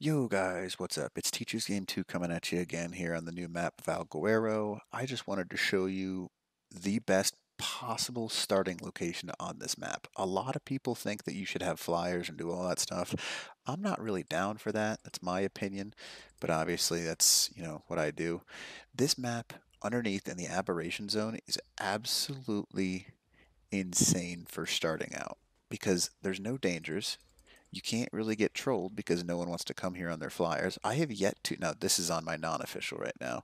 Yo guys, what's up? It's Teacher's Game 2 coming at you again here on the new map Valguero. I just wanted to show you the best possible starting location on this map. A lot of people think that you should have flyers and do all that stuff. I'm not really down for that. That's my opinion, but obviously that's, what I do. This map underneath in the aberration zone is absolutely insane for starting out because there's no dangers. You can't really get trolled because no one wants to come here on their flyers. I have yet to, now this is on my non-official right now.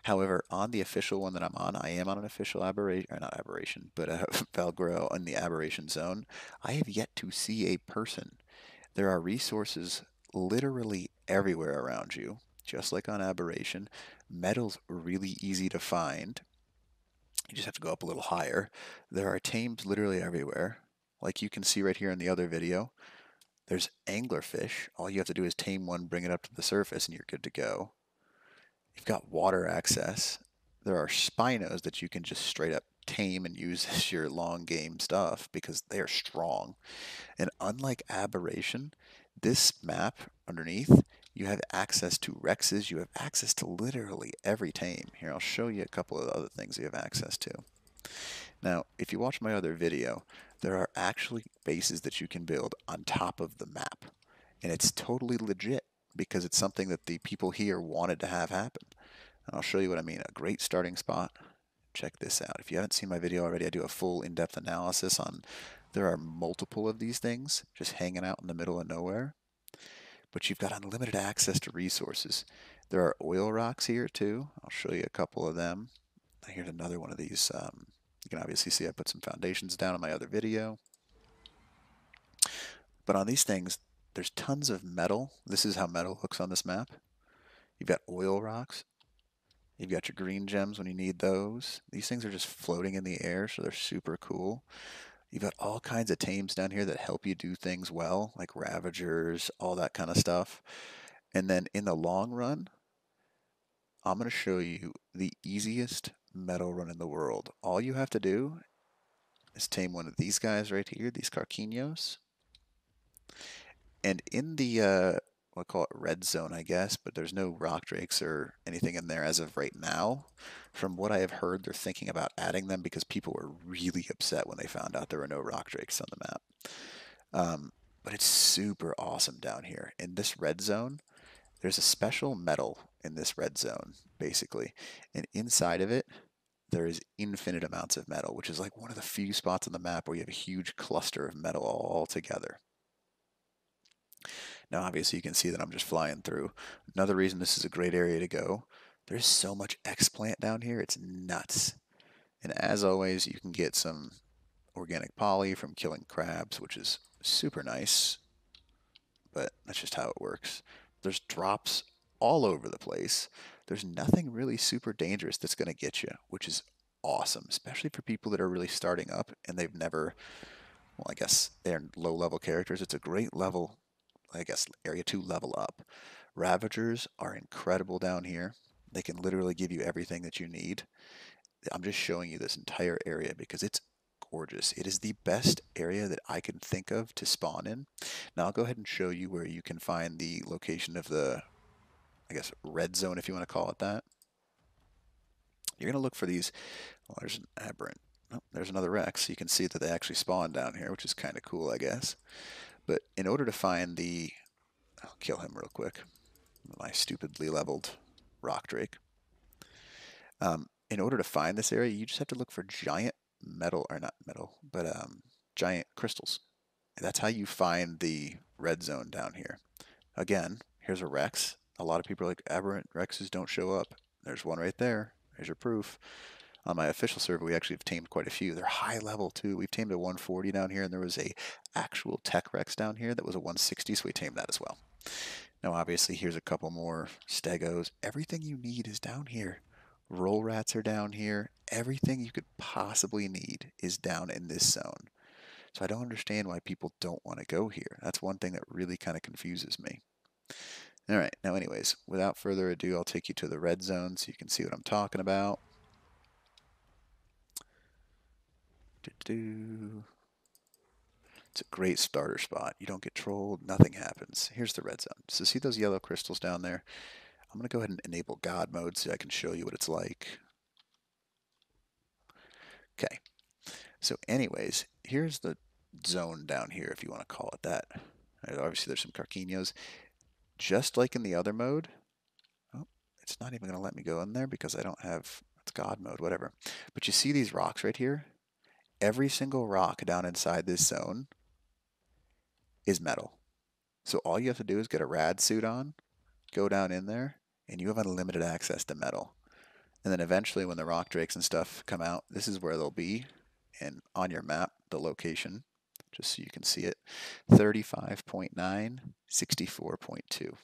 However, on the official one that I'm on, I am on an official aberration, or not aberration, but Valguero in the aberration zone. I have yet to see a person. There are resources literally everywhere around you, just like on aberration. Metal's really easy to find. You just have to go up a little higher. There are tames literally everywhere, like you can see right here in the other video. There's anglerfish. All you have to do is tame one, bring it up to the surface, and you're good to go. You've got water access. There are spinos that you can just straight up tame and use as your long game stuff because they are strong. And unlike aberration, this map underneath, you have access to Rexes. You have access to literally every tame. Here, I'll show you a couple of other things you have access to. Now, if you watch my other video, there are actually bases that you can build on top of the map. And it's totally legit because it's something that the people here wanted to have happen. And I'll show you what I mean. A great starting spot. Check this out. If you haven't seen my video already, I do a full in-depth analysis on there are multiple of these things just hanging out in the middle of nowhere. But you've got unlimited access to resources. There are oil rocks here too. I'll show you a couple of them. Here's another one of these. You can obviously see I put some foundations down in my other video. But on these things, there's tons of metal. This is how metal looks on this map. You've got oil rocks. You've got your green gems when you need those. These things are just floating in the air, so they're super cool. You've got all kinds of tames down here that help you do things well, like Ravagers, all that kind of stuff. And then in the long run, I'm going to show you the easiest metal run in the world. All you have to do is tame one of these guys right here, these Carquinhos. And in the, we'll call it red zone, I guess, but there's no rock drakes or anything in there as of right now. From what I have heard, they're thinking about adding them because people were really upset when they found out there were no rock drakes on the map. But it's super awesome down here. In this red zone, there's a special metal in this red zone, basically. And inside of it, there is infinite amounts of metal, which is like one of the few spots on the map where you have a huge cluster of metal all together. Now, obviously, you can see that I'm just flying through. Another reason this is a great area to go, there's so much X-plant down here, it's nuts. And as always, you can get some organic poly from killing crabs, which is super nice, but that's just how it works. There's drops all over the place. There's nothing really super dangerous that's going to get you, which is awesome, especially for people that are really starting up and they've never, well, I guess they're low-level characters. It's a great level, I guess, Area 2 level up. Ravagers are incredible down here. They can literally give you everything that you need. I'm just showing you this entire area because it's gorgeous. It is the best area that I can think of to spawn in. Now I'll go ahead and show you where you can find the location of the, I guess, red zone, if you want to call it that. You're going to look for these. Well, there's an aberrant. Oh, there's another Rex. You can see that they actually spawn down here, which is kind of cool, I guess. But in order to find the, I'll kill him real quick. My stupidly leveled rock drake. In order to find this area, you just have to look for giant metal, or not metal, but giant crystals. And that's how you find the red zone down here. Again, here's a Rex. A lot of people are like, aberrant Rexes don't show up. There's one right there. There's your proof. On my official server, we actually have tamed quite a few. They're high level too. We've tamed a 140 down here, and there was a actual tech Rex down here that was a 160, so we tamed that as well. Now, obviously, here's a couple more stegos. Everything you need is down here. Roll rats are down here. Everything you could possibly need is down in this zone. So I don't understand why people don't want to go here. That's one thing that really kind of confuses me. All right, now anyways, without further ado, I'll take you to the red zone so you can see what I'm talking about. Doo-doo. It's a great starter spot. You don't get trolled, nothing happens. Here's the red zone. So see those yellow crystals down there? I'm going to go ahead and enable God mode so I can show you what it's like. Okay, so anyways, here's the zone down here, if you want to call it that. Obviously, there's some Carquinhos. Just like in the other mode, oh, it's not even going to let me go in there because I don't have, it's God mode, whatever. But you see these rocks right here? Every single rock down inside this zone is metal. So all you have to do is get a rad suit on, go down in there, and you have unlimited access to metal. And then eventually when the rock drakes and stuff come out, this is where they'll be. And on your map, the location, just so you can see it, 35.9, 64.2.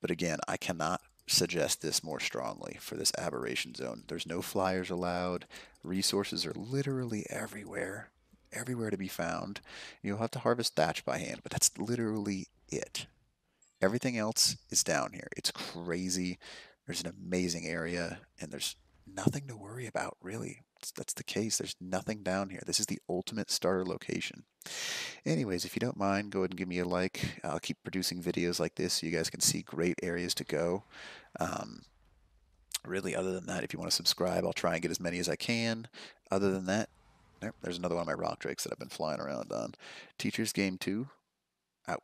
But again, I cannot suggest this more strongly for this aberration zone. There's no flyers allowed. Resources are literally everywhere, everywhere to be found. You'll have to harvest thatch by hand, but that's literally it. Everything else is down here. It's crazy. There's an amazing area, and there's nothing to worry about, really. That's the case. There's nothing down here. This is the ultimate starter location. Anyways, if you don't mind, go ahead and give me a like. I'll keep producing videos like this so you guys can see great areas to go. Um, really, other than that, if you want to subscribe, I'll try and get as many as I can. Other than that, there's another one of my rock drakes that I've been flying around on. Teachers Game 2, out.